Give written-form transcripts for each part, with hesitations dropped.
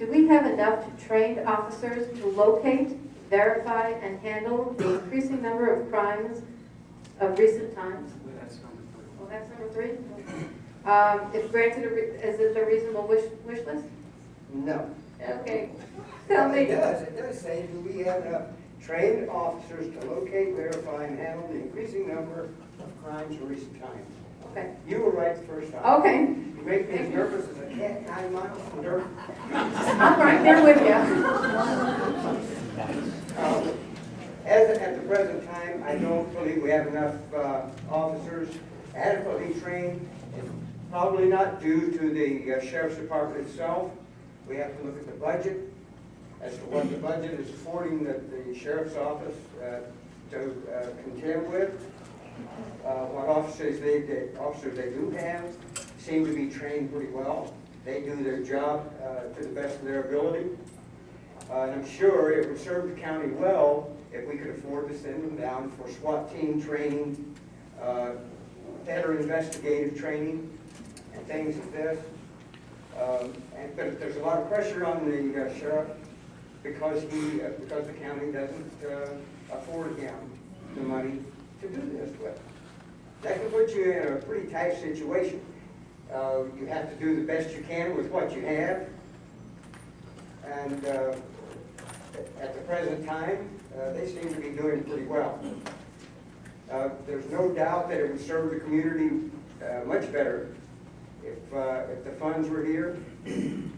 Do we have enough trained officers to locate, verify, and handle the increasing number of crimes of recent times? That's number 3. Well, that's number 3. If granted, is it a reasonable wish list? No. Okay. Tell me. It does say, do we have enough trained officers to locate, verify, and handle the increasing number of crimes in recent times? Okay. You were right the first time. Okay. You make me as nervous as a cat 9 miles from dirt. I'm right there with you. At the present time, I don't believe we have enough officers adequately trained. It's probably not due to the Sheriff's Department itself. We have to look at the budget as to what the budget is affording the Sheriff's Office to contend with. What officers they do have seem to be trained pretty well. They do their job to the best of their ability. And I'm sure it would serve the county well if we could afford to send them down for SWAT team training, better investigative training, and things like this. But there's a lot of pressure on the sheriff because the county doesn't afford him the money to do this with. That can put you in a pretty tight situation. You have to do the best you can with what you have. And at the present time, they seem to be doing pretty well. There's no doubt that it would serve the community much better if the funds were here. And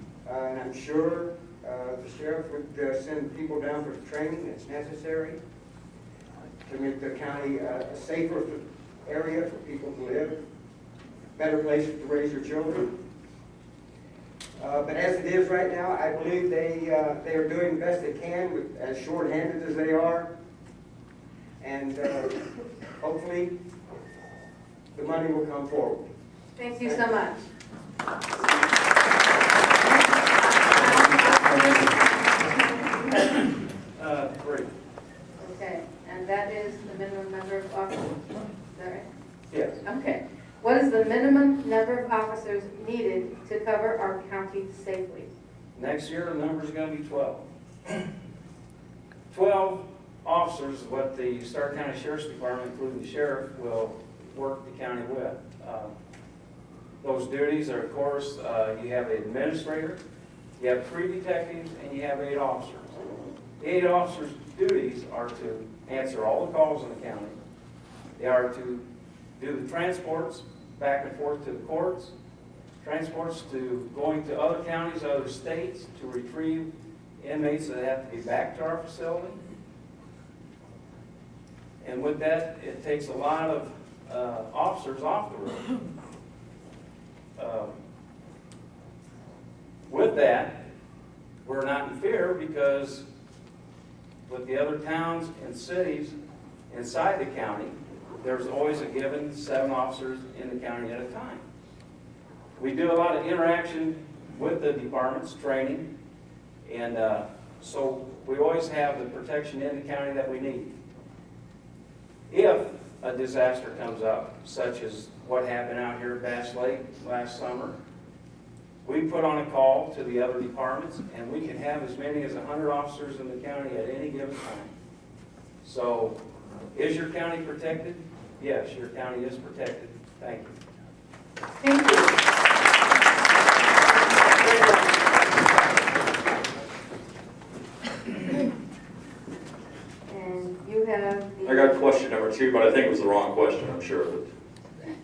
I'm sure the sheriff would send people down for the training that's necessary to make the county a safer area for people to live, better places to raise their children. But as it is right now, I believe they are doing the best they can, with, as short-handed as they are. And hopefully the money will come forward. Thank you so much. Great. Okay, and that is the minimum number of officers. Is that right? Yes. Okay. What is the minimum number of officers needed to cover our county safely? Next year, the number's going to be 12. 12 officers is what the Starke County Sheriffs Department, including the sheriff, will work the county with. Those duties are, of course, you have an administrator, you have 3 detectives, and you have 8 officers. The 8 officers' duties are to answer all the calls in the county. They are to do the transports back and forth to the courts, transports to going to other counties, other states, to retrieve inmates that have to be back to our facility. And with that, it takes a lot of officers off the road. With that, we're not in fear because with the other towns and cities inside the county, there's always a given 7 officers in the county at a time. We do a lot of interaction with the departments, training, and so we always have the protection in the county that we need. If a disaster comes up, such as what happened out here at Bass Lake last summer, we put on a call to the other departments, and we can have as many as 100 officers in the county at any given time. So, is your county protected? Yes, your county is protected. Thank you. Thank you. And you have the... I got question number 2, but I think it was the wrong question, I'm sure.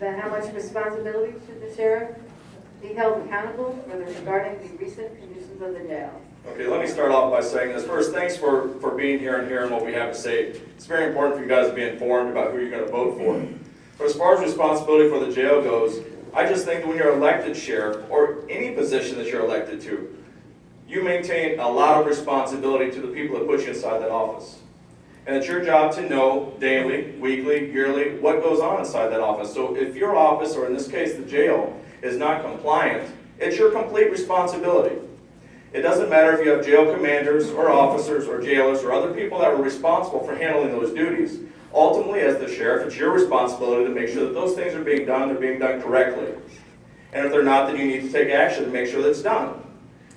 How much responsibility should the sheriff be held accountable regarding the recent conditions of the jail? Okay, let me start off by saying this. First, thanks for being here and hearing what we have to say. It's very important for you guys to be informed about who you're going to vote for. But as far as responsibility for the jail goes, I just think that when you're elected sheriff, or any position that you're elected to, you maintain a lot of responsibility to the people that put you inside that office. And it's your job to know daily, weekly, yearly, what goes on inside that office. So if your office, or in this case the jail, is not compliant, it's your complete responsibility. It doesn't matter if you have jail commanders or officers or jailers or other people that are responsible for handling those duties. Ultimately, as the sheriff, it's your responsibility to make sure that those things are being done, they're being done correctly. And if they're not, then you need to take action to make sure that it's done.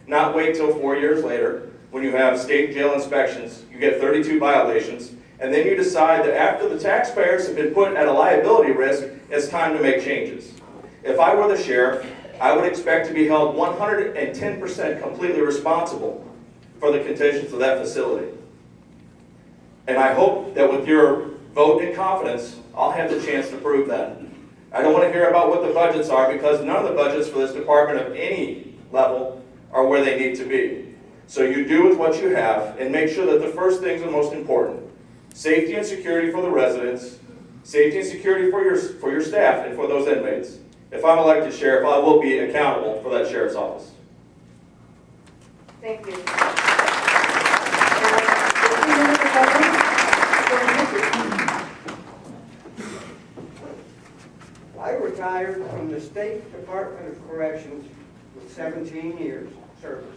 not wait till 4 years later when you have state jail inspections, you get 32 violations, and then you decide that after the taxpayers have been put at a liability risk, it's time to make changes. If I were the sheriff, I would expect to be held 110% completely responsible for the conditions of that facility. And I hope that with your vote in confidence, I'll have the chance to prove that. I don't want to hear about what the budgets are, because none of the budgets for this department of any level are where they need to be. So you do with what you have and make sure that the first things are most important. Safety and security for the residents, safety and security for your staff and for those inmates. If I'm elected sheriff, I will be accountable for that sheriff's office. Thank you. 15 minutes of government. I retired from the State Department of Corrections with 17 years service.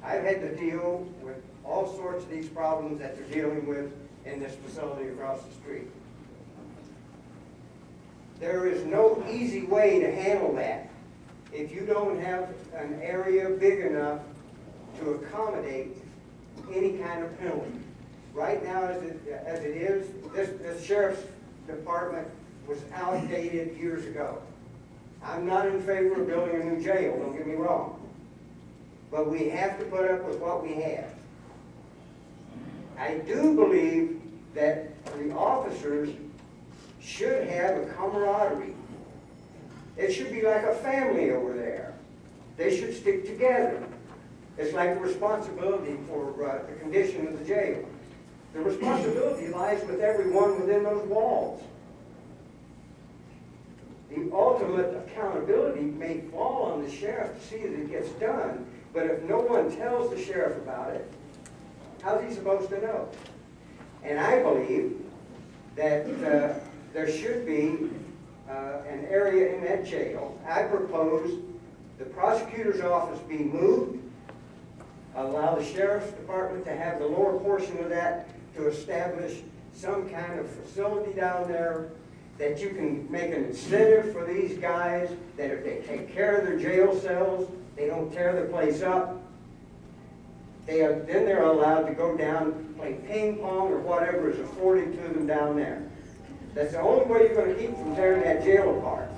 I've had to deal with all sorts of these problems that they're dealing with in this facility across the street. There is no easy way to handle that if you don't have an area big enough to accommodate any kind of penalty. Right now, as it is, this sheriff's department was outdated years ago. I'm not in favor of building a new jail, don't get me wrong. But we have to put up with what we have. I do believe that the officers should have a camaraderie. It should be like a family over there. They should stick together. It's like the responsibility for the condition of the jail. The responsibility lies with everyone within those walls. The ultimate accountability may fall on the sheriff to see that it gets done, but if no one tells the sheriff about it, how's he supposed to know? And I believe that there should be an area in that jail. I propose the prosecutor's office be moved, allow the sheriff's department to have the lower portion of that, to establish some kind of facility down there that you can make an incentive for these guys, that if they take care of their jail cells, they don't tear the place up, then they're allowed to go down, play ping pong or whatever is afforded to them down there. That's the only way you're going to keep from tearing that jail apart.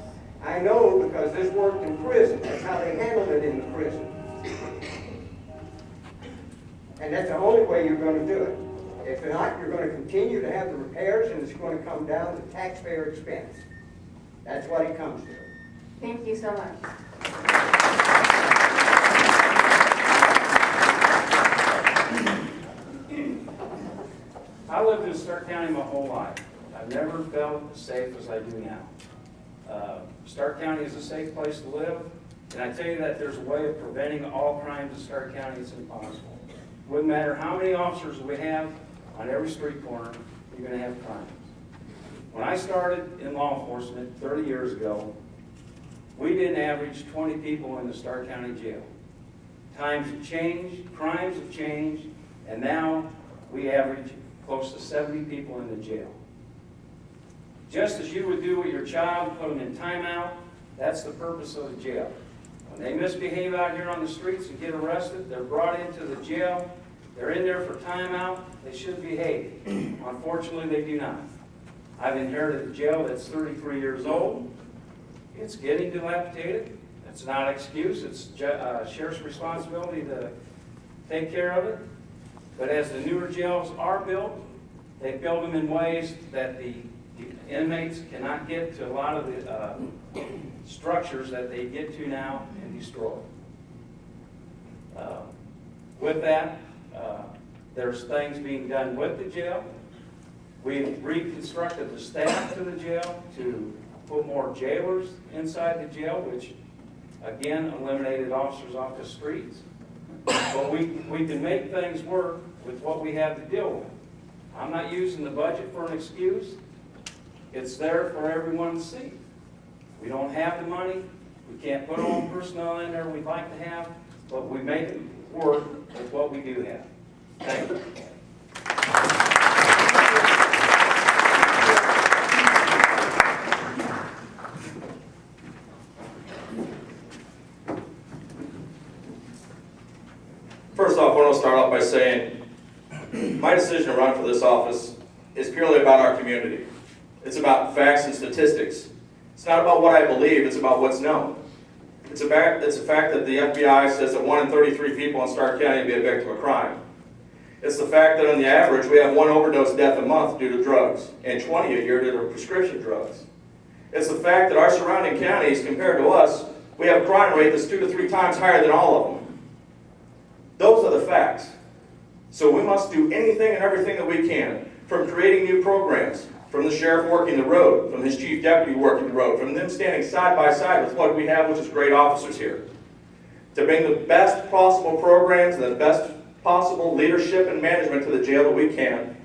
I know because this worked in prison. That's how they handled it in the prison. And that's the only way you're going to do it. If not, you're going to continue to have the repairs, and it's going to come down to taxpayer expense. That's what it comes to. Thank you so much. I lived in Starke County my whole life. I've never felt as safe as I do now. Starke County is a safe place to live, and I tell you that there's a way of preventing all crimes in Starke County. It's impossible. Wouldn't matter how many officers we have on every street corner, you're going to have crimes. When I started in law enforcement 30 years ago, we didn't average 20 people in the Starke County jail. Times have changed, crimes have changed, and now we average close to 70 people in the jail. Just as you would do with your child, put them in timeout, that's the purpose of the jail. When they misbehave out here on the streets and get arrested, they're brought into the jail. They're in there for timeout. They should behave. Unfortunately, they do not. I've inherited a jail that's 33 years old. It's getting dilapidated. That's not an excuse. It's sheriff's responsibility to take care of it. But as the newer jails are built, they build them in ways that the inmates cannot get to a lot of the structures that they get to now and destroy. With that, there's things being done with the jail. We've reconstructed the staff to the jail to put more jailers inside the jail, which again eliminated officers off the streets. But we can make things work with what we have to deal with. I'm not using the budget for an excuse. It's there for everyone to see. We don't have the money. We can't put all the personnel in there we'd like to have, but we make it work with what we do have. Thank you. first off, I want to start off by saying my decision to run for this office is purely about our community. It's about facts and statistics. It's not about what I believe, it's about what's known. It's a fact that the FBI says that 1 in 33 people in Starke County be a victim of crime. It's the fact that on the average we have 1 overdose death a month due to drugs and 20 a year due to prescription drugs. It's the fact that our surrounding counties, compared to us, we have a crime rate that's 2 to 3 times higher than all of them. Those are the facts. So we must do anything and everything that we can, from creating new programs, from the sheriff working the road, from his chief deputy working the road, from them standing side by side with what we have, which is great officers here, to bring the best possible programs and the best possible leadership and management to the jail that we can,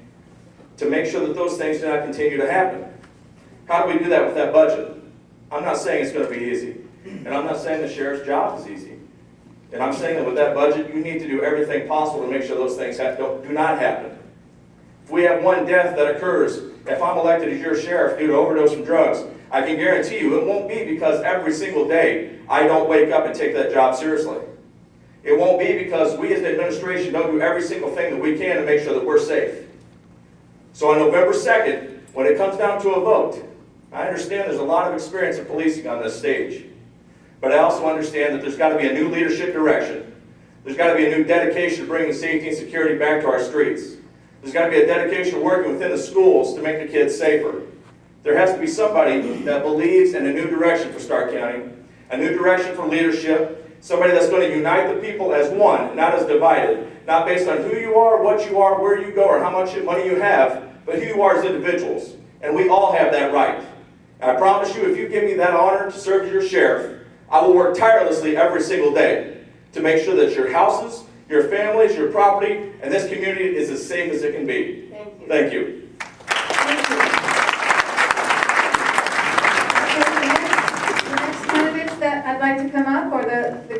to make sure that those things do not continue to happen. How do we do that with that budget? I'm not saying it's going to be easy, and I'm not saying the sheriff's job is easy. And I'm saying that with that budget, you need to do everything possible to make sure those things do not happen. If we have 1 death that occurs, if I'm elected as your sheriff due to overdose from drugs, I can guarantee you it won't be because every single day I don't wake up and take that job seriously. It won't be because we as an administration don't do every single thing that we can to make sure that we're safe. So on November 2nd, when it comes down to a vote, I understand there's a lot of experience in policing on this stage. But I also understand that there's got to be a new leadership direction. There's got to be a new dedication to bringing safety and security back to our streets. There's got to be a dedication to working within the schools to make the kids safer. There has to be somebody that believes in a new direction for Starke County, a new direction for leadership, somebody that's going to unite the people as one, not as divided, not based on who you are, what you are, where you go, or how much money you have, but who you are as individuals. And we all have that right. And I promise you, if you give me that honor to serve as your sheriff, I will work tirelessly every single day to make sure that your houses, your families, your property, and this community is as safe as it can be. Thank you. Thank you. Thank you. Okay, the next candidates that I'd like to come up are the